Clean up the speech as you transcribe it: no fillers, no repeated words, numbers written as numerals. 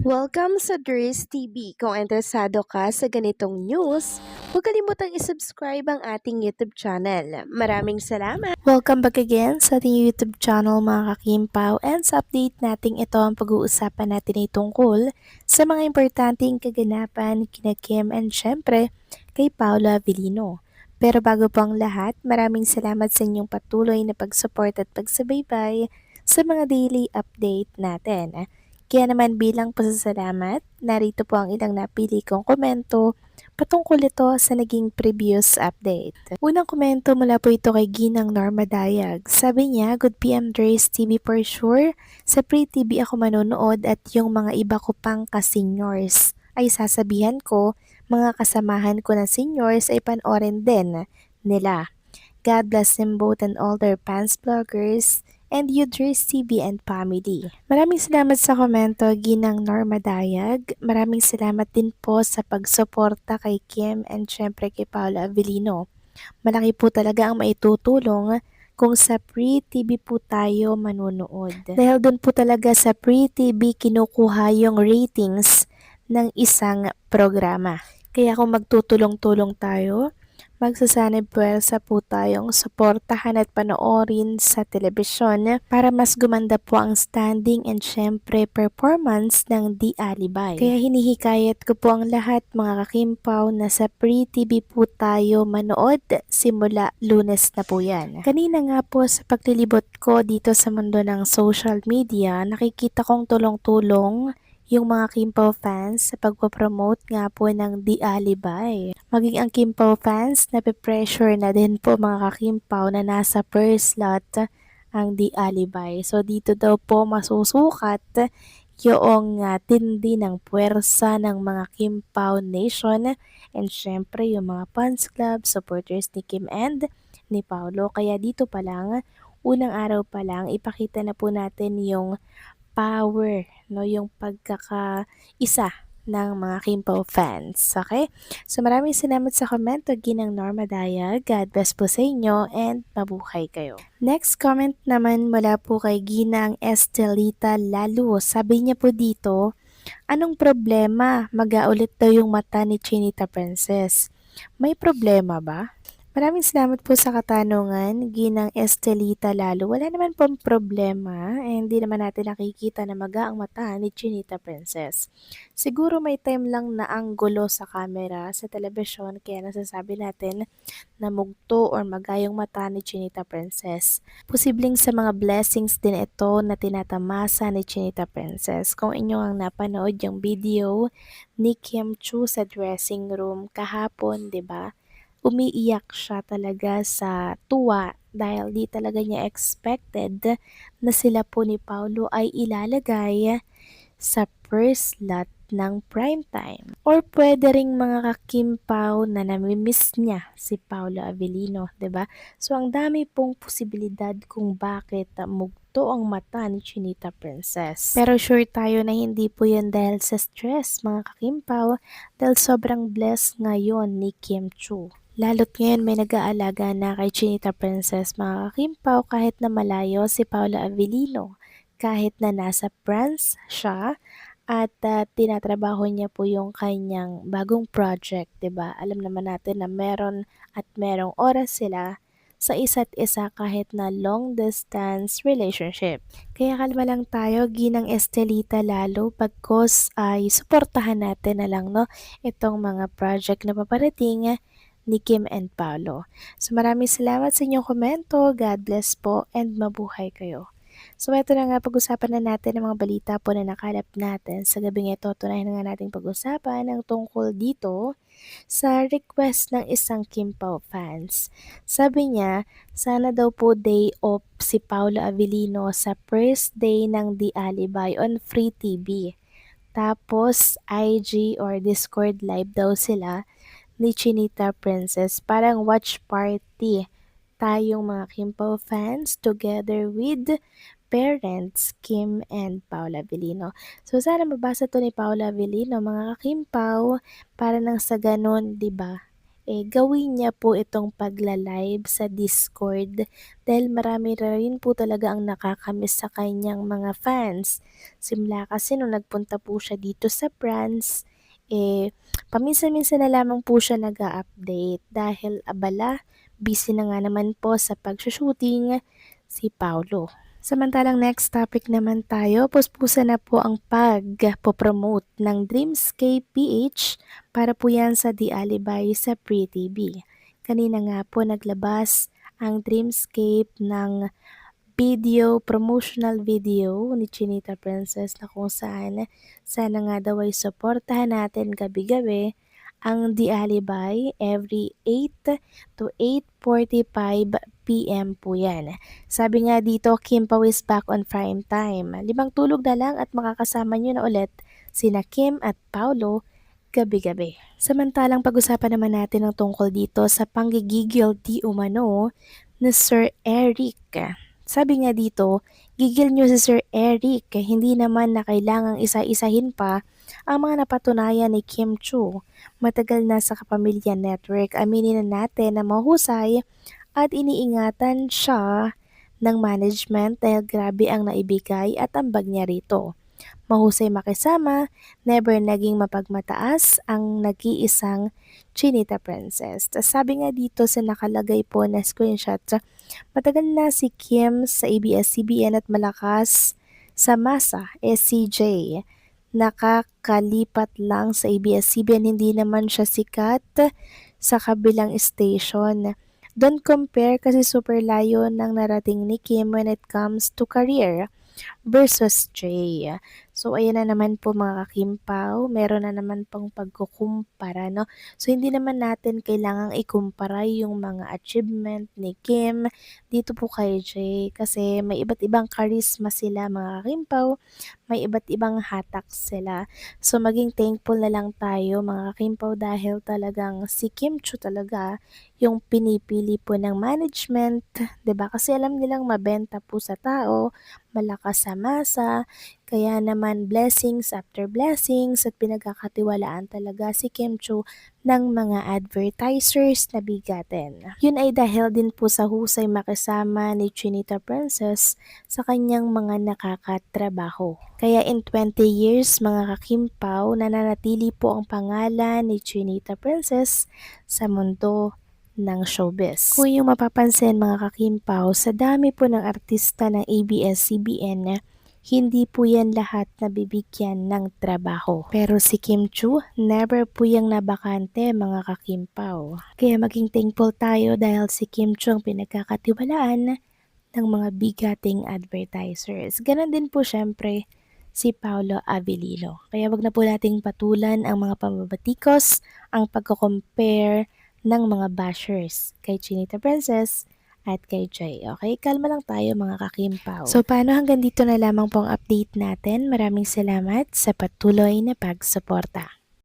Welcome sa Dries TV. Kung interesado ka sa ganitong news, huwag kalimutang isubscribe ang ating YouTube channel. Maraming salamat! Welcome back again sa ating YouTube channel mga kakimpaw, and sa update natin ito ang pag-uusapan natin ay tungkol sa mga importanteng kaganapan kina Kim and syempre kay Paula Avellino. Pero bago po ang lahat, maraming salamat sa inyong patuloy na pag-support at pagsubaybay sa mga daily update natin. Kaya naman bilang pasasalamat, narito po ang ilang napili kong komento patungkol ito sa naging previous update. Unang komento mula po ito kay Ginang Norma Dayag. Sabi niya, Good PM Dres TV for sure. Sa pre-TV ako manonood at yung mga iba ko pang ka-seniors ay sasabihan ko, mga kasamahan ko na seniors ay panoorin din nila. God bless them both and all their fans, bloggers, and you, Dres TV and family. Maraming salamat sa komento, Ginang Norma Dayag. Maraming salamat din po sa pagsuporta kay Kim and syempre kay Paula Avellino. Malaki po talaga ang maitutulong kung sa pre-TV po tayo manonood. Dahil doon po talaga sa pre-TV kinukuha yung ratings ng isang programa. Kaya kung magtutulong-tulong tayo, magsasanib puwersa po tayong suportahan at panoorin sa telebisyon para mas gumanda po ang standing and syempre performance ng Di Alibay. Kaya hinihikayat ko po ang lahat mga kakimpaw na sa pre-TV po tayo manood simula Lunes na po yan. Kanina nga po sa paglilibot ko dito sa mundo ng social media, nakikita kong tulong-tulong yung mga Kimpaw fans sa pagpapromote nga po ng Di Alibay. Maging ang Kimpaw fans, nape-pressure na din po mga kakimpaw na nasa first slot ang Di Alibay. So dito daw po masusukat yung tindi ng puwersa ng mga Kimpaw Nation and syempre yung mga fans club, supporters ni Kim and ni Paolo. Kaya dito pa lang, unang araw pa lang, ipakita na po natin yung power, no, yung pagkakaisa ng mga Kimpaw fans. Okay? So maraming salamat sa komento, Ginang Norma Daya. God bless po sa inyo and mabuhay kayo. Next comment naman mula po kay Ginang Estelita Lalo. Sabi niya po dito, anong problema? Mag-aulit daw yung mata ni Chinita Princess. May problema ba? Maraming salamat po sa katanungan, Ginang Estelita Lalo. Wala naman pong problema, hindi naman natin nakikita na maga ang mata ni Chinita Princess. Siguro may time lang na ang gulo sa camera sa telebisyon kaya nasasabi natin na mugto or maga yung mata ni Chinita Princess. Posibleng sa mga blessings din ito na tinatamasa ni Chinita Princess. Kung inyo ang napanood yung video ni Kim Chu sa dressing room kahapon, 'di ba? Umiiyak siya talaga sa tuwa dahil di talaga niya expected na sila po ni Paulo ay ilalagay sa first slot ng primetime. Or pwede ring mga kakimpaw na namimiss niya si Paolo Avellino, 'di ba? So ang dami pong posibilidad kung bakit mugto ang mata ni Chinita Princess. Pero sure tayo na hindi po yan dahil sa stress mga kakimpaw, dahil sobrang blessed ngayon ni Kim Chu. Lalo't ngayon may nag-aalaga na kay Chinita Princess mga kakimpaw kahit na malayo si Paula Avellino. Kahit na nasa France siya at tinatrabaho niya po yung kanyang bagong project, 'di ba? Alam naman natin na meron at merong oras sila sa isa't isa kahit na long distance relationship. Kaya kalma lang tayo, Ginang Estelita Lalo, pagkos ay suportahan natin na lang no itong mga project na paparating ni Kim and Paolo. So maraming salamat sa inyong komento. God bless po and mabuhay kayo. So ito na nga, pag-usapan na natin ang mga balita po na nakalap natin. Sa gabing ito, tunayan na nga nating pag-usapan ang tungkol dito sa request ng isang Kimpaw fans. Sabi niya, sana daw po day off si Paolo Avellino sa first day ng Di Alibay on Free TV. Tapos IG or Discord live daw sila ni Chinita Princess. Parang watch party tayong mga Kimpaw fans together with parents Kim and Paula Avellino. So sana mabasa to ni Paula Avellino mga kakimpaw para nang sa ganun, 'di ba? gawin niya po itong pagla-live sa Discord dahil marami na rin po talaga ang nakakamiss sa kanyang mga fans. Simula kasi nung nagpunta po siya dito sa France, paminsan-minsan na lamang po siya nag-a-update dahil abala, busy na nga naman po sa pag-shooting si Paulo. Samantalang next topic naman tayo, puspusan na po ang pag-promote ng Dreamscape PH para po yan sa The Alibay sa Free TV. Kanina nga po naglabas ang Dreamscape ng promotional video ni Chinita Princess na kung saan sana nga daw ay suportahan natin gabi-gabi ang The Alibay every 8 to 8:45 PM po yan. Sabi nga dito, Kim Pao is back on prime time. 5 tulog na lang at makakasama nyo na ulit sina Kim at Paulo gabi-gabi. Samantalang pag-usapan naman natin ang tungkol dito sa panggigigil di umano na Sir Eric. Sabi nga dito, gigil nyo si Sir Eric, hindi naman na kailangang isa-isahin pa ang mga napatunayan ni Kim Chiu. Matagal na sa Kapamilya Network, aminin na natin na mahusay at iniingatan siya ng management dahil grabe ang naibigay at ambag niya rito. Mahusay makisama, never naging mapagmataas ang nag-iisang Chinita Princess. Tas sabi nga dito sa nakalagay po na screenshot, matagal na si Kim sa ABS-CBN at malakas sa masa SCJ. Nakakalipat lang sa ABS-CBN, hindi naman siya sikat sa kabilang station. Don't compare kasi super layo ng narating ni Kim when it comes to career versus Jay. So, ayan na naman po mga kakimpaw, meron na naman pang pagkukumpara, no? So, hindi naman natin kailangang ikumpara yung mga achievement ni Kim dito po kay Jay kasi may iba't ibang charisma sila mga kakimpaw, may iba't ibang hatak sila. So, maging thankful na lang tayo mga kakimpaw dahil talagang si Kim Chiu talaga yung pinipili po ng management, 'di ba? Kasi alam nilang mabenta po sa tao, malakas sa masa, kaya naman blessings after blessings at pinagkakatiwalaan talaga si Kim Chiu ng mga advertisers na bigatin. Yun ay dahil din po sa husay makisama ni Chinita Princess sa kanyang mga nakakatrabaho. Kaya in 20 years mga kakimpaw, nananatili po ang pangalan ni Chinita Princess sa mundo ng showbiz. Kung yung mapapansin mga kakimpaw, sa dami po ng artista ng ABS-CBN, hindi po yan lahat nabibigyan ng trabaho. Pero si Kim Chiu, never po yung nabakante mga kakimpaw. Kaya maging thankful tayo dahil si Kim Chiu ang pinagkakatiwalaan ng mga bigating advertisers. Ganon din po syempre si Paolo Avellino. Kaya wag na po nating patulan ang mga pambabatikos, ang pagko-compare ng mga bashers kay Chinita Princess at kay Jay. Okay, kalma lang tayo mga kakimpaw. So paano, hanggang dito na lamang pong update natin. Maraming salamat sa patuloy na pagsuporta.